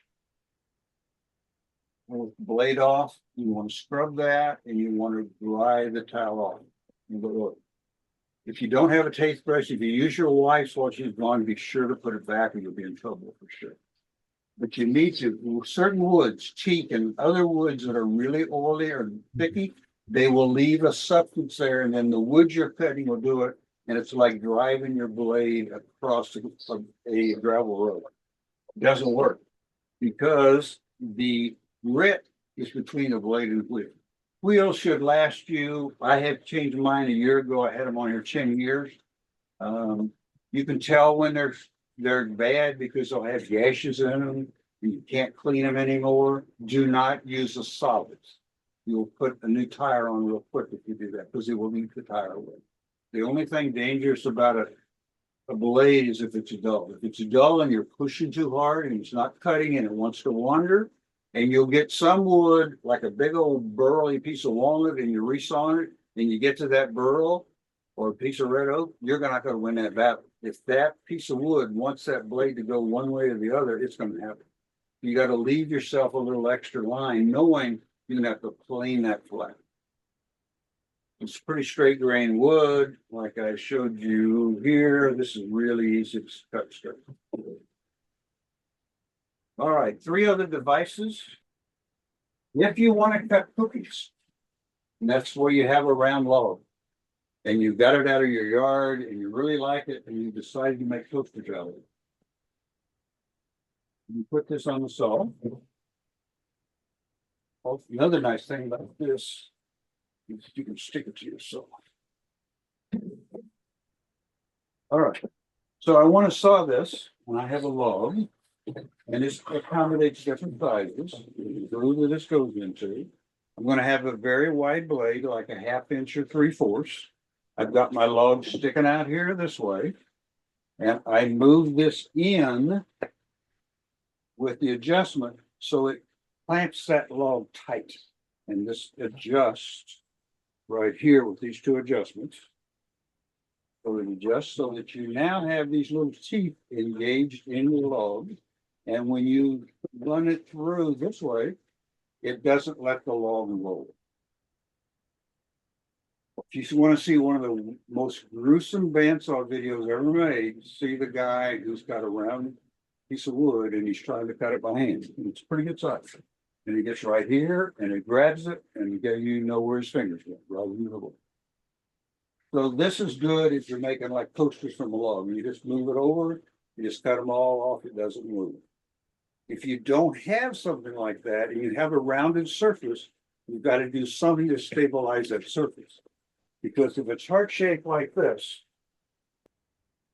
With the blade off, you want to scrub that and you want to dry the towel off. If you don't have a toothbrush, if you use your wife's while she's gone, be sure to put it back or you'll be in trouble for sure. But you need to, certain woods, teak and other woods that are really oily or thicky, they will leave a substance there and then the wood you're cutting will do it. And it's like driving your blade across a gravel road. It doesn't work because the grit is between the blade and the wheel. Wheels should last you, I have changed mine a year ago. I had them on here 10 years. You can tell when they're bad because they'll have gashes in them and you can't clean them anymore. Do not use the solids. You'll put a new tire on real quick if you do that because it will leave the tire away. The only thing dangerous about a blade is if it's dull. If it's dull and you're pushing too hard and it's not cutting and it wants to wander, and you'll get some wood, like a big old burly piece of walnut, and you resaw it, and you get to that burl or a piece of red oak, you're not going to win that battle. If that piece of wood wants that blade to go one way or the other, it's going to happen. You got to leave yourself a little extra line, knowing you're going to have to plane that flat. It's pretty straight grain wood, like I showed you here. This is really easy to cut straight. All right, 3 other devices. If you want to cut cookies, and that's where you have a round log, and you got it out of your yard, and you really like it, and you decided to make toasters out of it. You put this on the saw. Oh, another nice thing about this, you can stick it to your saw. All right, so I want to saw this when I have a log, and this accommodates different sizes. The groove that this goes into. I'm going to have a very wide blade, like a 1/2 inch or 3/4. I've got my log sticking out here this way, and I move this in with the adjustment so it clamps that log tight, and this adjusts right here with these 2 adjustments. So it adjusts so that you now have these little teeth engaged in your log. And when you run it through this way, it doesn't let the log roll. If you want to see one of the most gruesome bandsaw videos ever made, see the guy who's got a round piece of wood and he's trying to cut it by hand. It's pretty good size. And he gets right here and it grabs it and you know where his fingers go, rather than the wood. So this is good if you're making like coasters from a log. You just move it over, you just cut them all off, it doesn't move. If you don't have something like that and you have a rounded surface, you've got to do something to stabilize that surface. Because if it's heart shaped like this,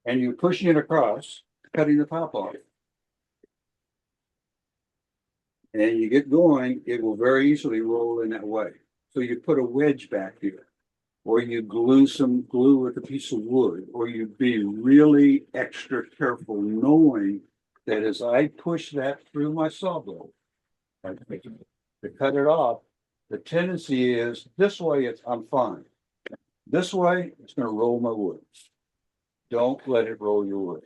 and you're pushing it across, cutting the top off, and you get going, it will very easily roll in that way. So you put a wedge back here, or you glue some glue with a piece of wood, or you be really extra careful knowing that as I push that through my saw blade, to cut it off, the tendency is this way I'm fine. This way, it's going to roll my wood. Don't let it roll your wood.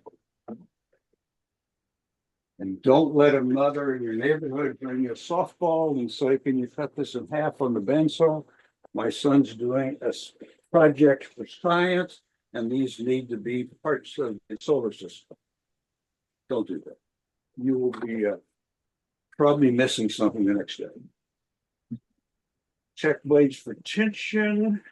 And don't let a mother in your neighborhood bring you a softball and say, can you cut this in half on the bandsaw? My son's doing a project for science, and these need to be parts of the solar system. Don't do that. You will be probably missing something the next day. Check blades for tension.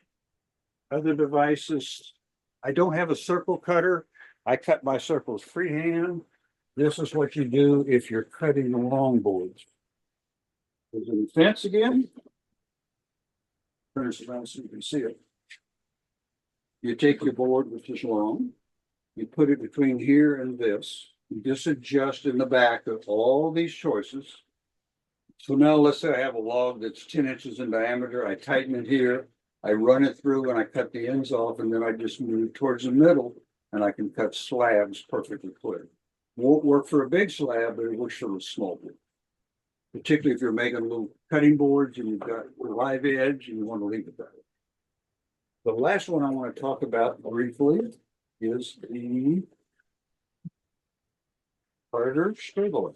Other devices. I don't have a circle cutter. I cut my circles freehand. This is what you do if you're cutting the long boards. There's a fence again. Turn this around so you can see it. You take your board, which is long, you put it between here and this. You just adjust in the back of all these choices. So now let's say I have a log that's 10 inches in diameter. I tighten it here. I run it through and I cut the ends off, and then I just move towards the middle and I can cut slabs perfectly clear. Won't work for a big slab, but it works for a small board. Particularly if you're making little cutting boards and you've got a live edge and you want to leave it that way. The last one I want to talk about briefly is the harder stabilizer.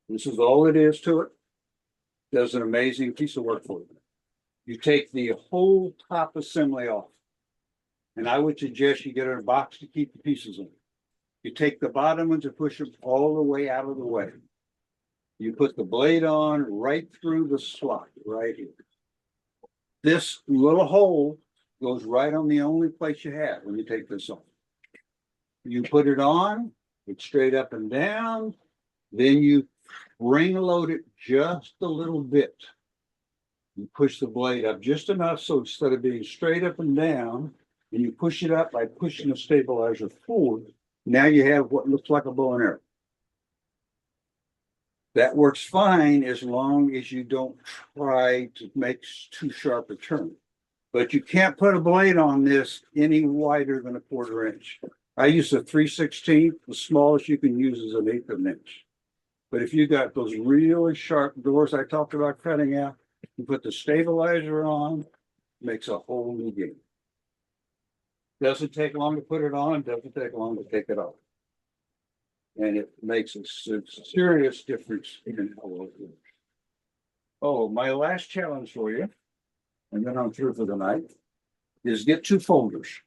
This is all it is to it. Does an amazing piece of work for you. You take the whole top assembly off. And I would suggest you get a box to keep the pieces in. You take the bottom ones and push them all the way out of the way. You put the blade on right through the slot right here. This little hole goes right on the only place you have when you take this off. You put it on, it's straight up and down, then you ring load it just a little bit. You push the blade up just enough so instead of being straight up and down, and you push it up by pushing the stabilizer forward, now you have what looks like a bow and arrow. That works fine as long as you don't try to make too sharp a turn. But you can't put a blade on this any wider than a 1/4 inch. I use a 3/16. The smallest you can use is an 1/8 of an inch. But if you got those really sharp doors I talked about cutting out, you put the stabilizer on, makes a whole new game. Doesn't take long to put it on, doesn't take long to take it off. And it makes a serious difference in how well it works. Oh, my last challenge for you, and then I'm through for the night, is get 2 folders.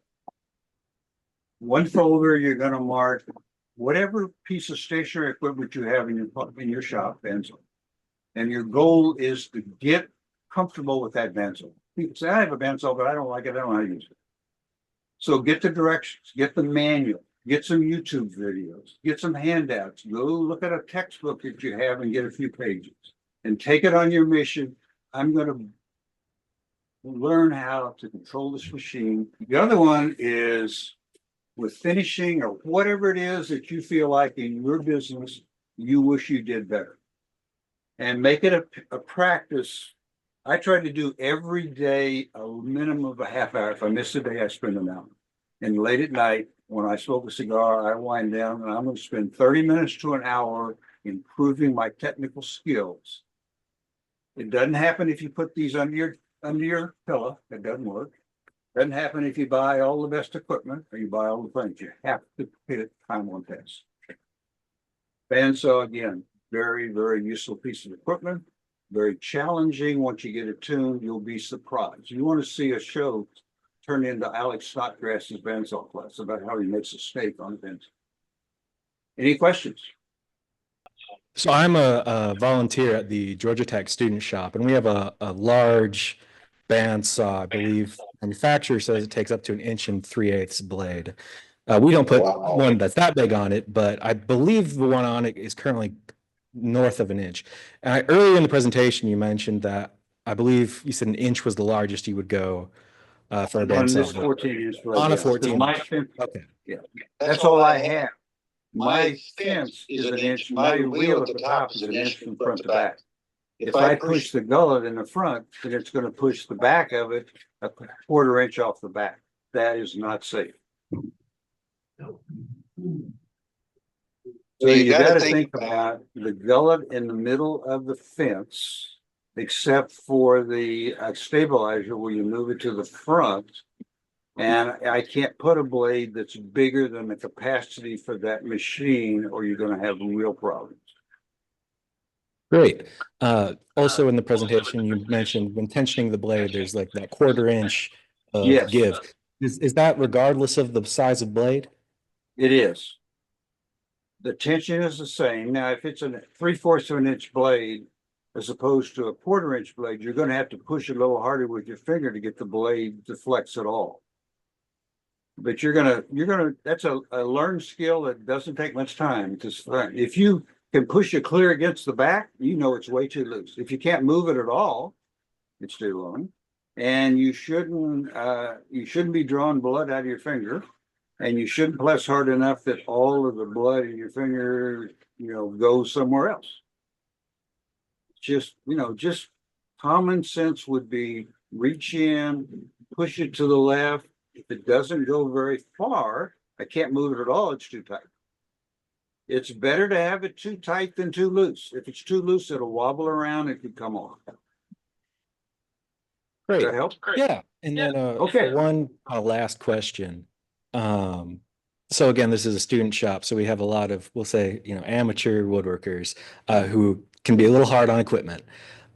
One folder, you're going to mark whatever piece of stationary equipment you have in your shop, Bandsaw. And your goal is to get comfortable with that bandsaw. People say, I have a bandsaw, but I don't like it. I don't know how to use it. So get the directions, get the manual, get some YouTube videos, get some handouts, go look at a textbook that you have and get a few pages and take it on your mission. I'm going to learn how to control this machine. The other one is with finishing or whatever it is that you feel like in your business, you wish you did better. And make it a practice. I try to do every day a minimum of a half hour. If I miss a day, I spend an hour. And late at night, when I smoke a cigar, I wind down and I'm going to spend 30 minutes to an hour improving my technical skills. It doesn't happen if you put these under your pillow. It doesn't work. It doesn't happen if you buy all the best equipment or you buy all the things. You have to put it time on test. Bandsaw, again, very, very useful piece of equipment. Very challenging. Once you get it tuned, you'll be surprised. You want to see a show turn into Alex Snodgrass's bandsaw class about how he makes a steak on a bandsaw. Any questions? So I'm a volunteer at the Georgia Tech student shop, and we have a large bandsaw. I believe manufacturer says it takes up to 1 3/8 blade. We don't put one that's that big on it, but I believe the one on it is currently north of 1 inch. And earlier in the presentation, you mentioned that I believe you said 1 inch was the largest you would go for a On this bandsaw. 14-inch blade. On a yes. 14 My inch. fence, Okay. yeah, that's all I have. My fence is 1 inch. My wheel at the top is 1 inch from front to back. If I push the gullet in the front, then it's going to push the back of it a 1/4 inch off the back. That is not safe. So you got to think about the gullet in the middle of the fence, except for the stabilizer where you move it to the front. And I can't put a blade that's bigger than the capacity for that machine, or you're going to have real problems. Great. Also in the presentation, you mentioned when tensioning the blade, there's like that 1/4 inch of Yes. give. Is that regardless of the size of blade? It is. The tension is the same. Now, if it's a 3/4 of an inch blade, as opposed to a 1/4 inch blade, you're going to have to push a little harder with your finger to get the blade to flex at all. But that's a learned skill that doesn't take much time to learn. If you can push it clear against the back, you know it's way too loose. If you can't move it at all, it's too long. And you shouldn't be drawing blood out of your finger, and you shouldn't press hard enough that all of the blood in your finger, goes somewhere else. Just common sense would be reach in, push it to the left. If it doesn't go very far, I can't move it at all, it's too tight. It's better to have it too tight than too loose. If it's too loose, it'll wobble around and could come off. Does Great. that help? Yeah. And then, Okay. one last question. So again, this is a student shop, so we have a lot of, we'll say, amateur woodworkers, who can be a little hard on equipment.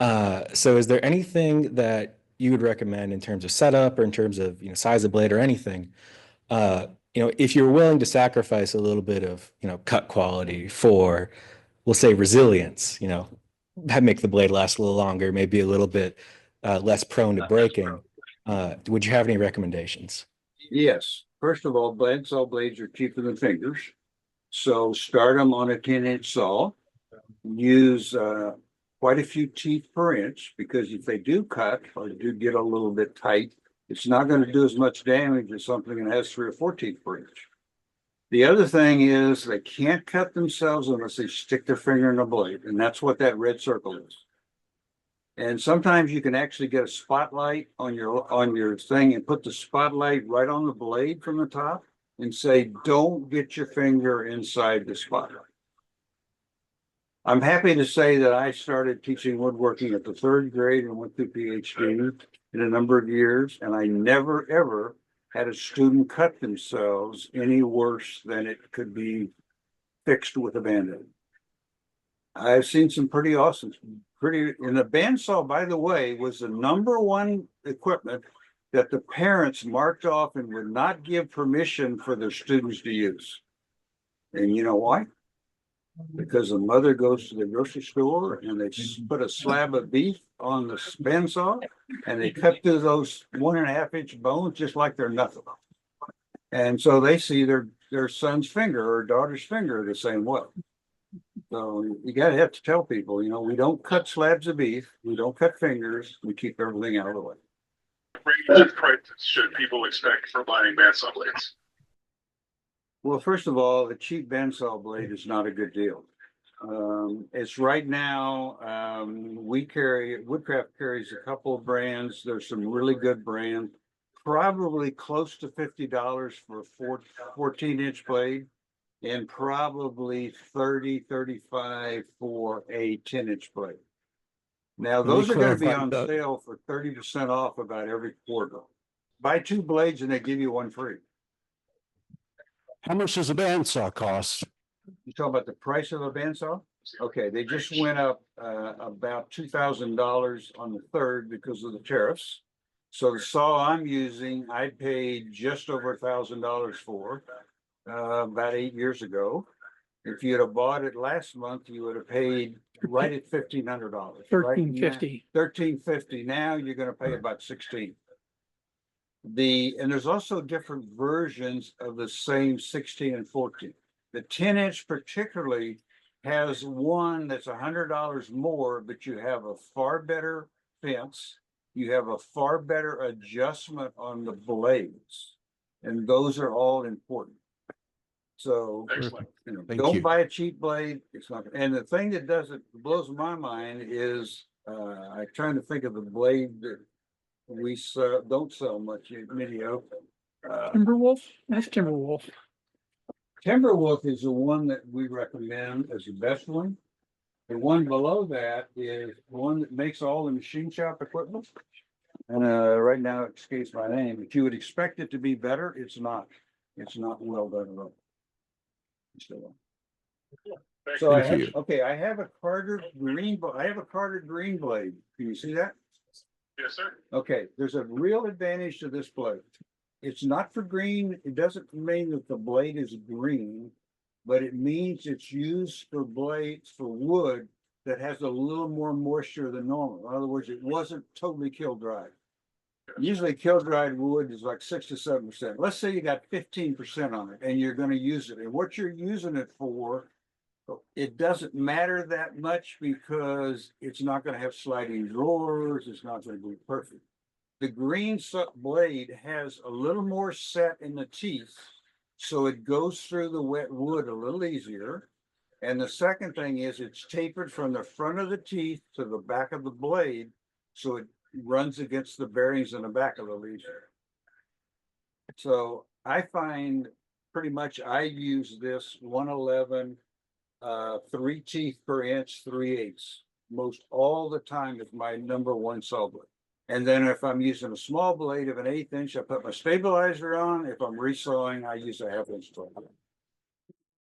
So is there anything that you would recommend in terms of setup or in terms of, size of blade or anything? If you're willing to sacrifice a little bit of, cut quality for, we'll say, resilience, make the blade last a little longer, maybe a little bit less prone to breaking. Would you have any recommendations? Yes. First of all, bandsaw blades are cheaper than fingers. So start them on a 10-inch saw. Use quite a few teeth per inch, because if they do cut or do get a little bit tight, it's not going to do as much damage as something that has 3 or 4 teeth per inch. The other thing is they can't cut themselves unless they stick their finger in a blade, and that's what that red circle is. And sometimes you can actually get a spotlight on your thing and put the spotlight right on the blade from the top and say, don't get your finger inside the spotlight. I'm happy to say that I started teaching woodworking at the 3rd grade and went through PhD in a number of years, and I never, ever had a student cut themselves any worse than it could be fixed with a Band-Aid. I've seen some pretty awesome, and the bandsaw, by the way, was the #1 equipment that the parents marked off and would not give permission for their students to use. And you know why? Because the mother goes to the grocery store and they put a slab of beef on the bandsaw and they cut through those 1.5-inch bones just like they're nothing. And so they see their son's finger or daughter's finger the same way. So you have to tell people, we don't cut slabs of beef, we don't cut fingers, we keep everything out of the way. What price should people expect for buying bandsaw blades? Well, first of all, a cheap bandsaw blade is not a good deal. It's right now, Woodcraft carries a couple of brands. There's some really good brands, probably close to $50 for a 14-inch blade, and probably $30-35 for a 10-inch blade. Now, those are going to be on sale for 30% off about every quarter. Buy 2 blades and they give you 1 free. How much does a bandsaw cost? You talking about the price of a bandsaw? Okay, they just went up about $2,000 on the 3rd because of the tariffs. So the saw I'm using, I paid just over $1,000 for about 8 years ago. If you'd have bought it last month, you would have paid right at $1,500. $1,350. $1,350. Now you're going to pay about $1,600. And there's also different versions of the same 16 and 14. The 10-inch particularly has one that's $100 more, but you have a far better fence. You have a far better adjustment on the blades, and those are all important. So Excellent. Thank don't you. buy a cheap blade. It's not. And the thing that blows my mind is I'm trying to think of the blade that we don't sell much in Minio. Timberwolf? That's Timberwolf. Timberwolf is the one that we recommend as the best one. The one below that is the one that makes all the machine shop equipment. And right now it escapes my name. If you would expect it to be better, it's not. It's not well done at all. So I Thank have, you. okay, I have a Carter green blade. Can you see that? Yes, sir. Okay, there's a real advantage to this blade. It's not for green. It doesn't mean that the blade is green, but it means it's used for blades for wood that has a little more moisture than normal. In other words, it wasn't totally kiln dried. Usually kill dried wood is like 6 to 7%. Let's say you got 15% on it and you're gonna use it, and what you're using it for, it doesn't matter that much because it's not gonna have sliding drawers, it's not gonna be perfect. The green blade has a little more set in the teeth, so it goes through the wet wood a little easier. And the second thing is it's tapered from the front of the teeth to the back of the blade, so it runs against the bearings in the back of the leader. So I find pretty much I use this 111, 3 teeth per inch, 3/8. Most all the time is my number one saw blade. And then if I'm using a small blade of an 1/8 inch, I put my stabilizer on. If I'm resawing, I use a 1/2 inch blade.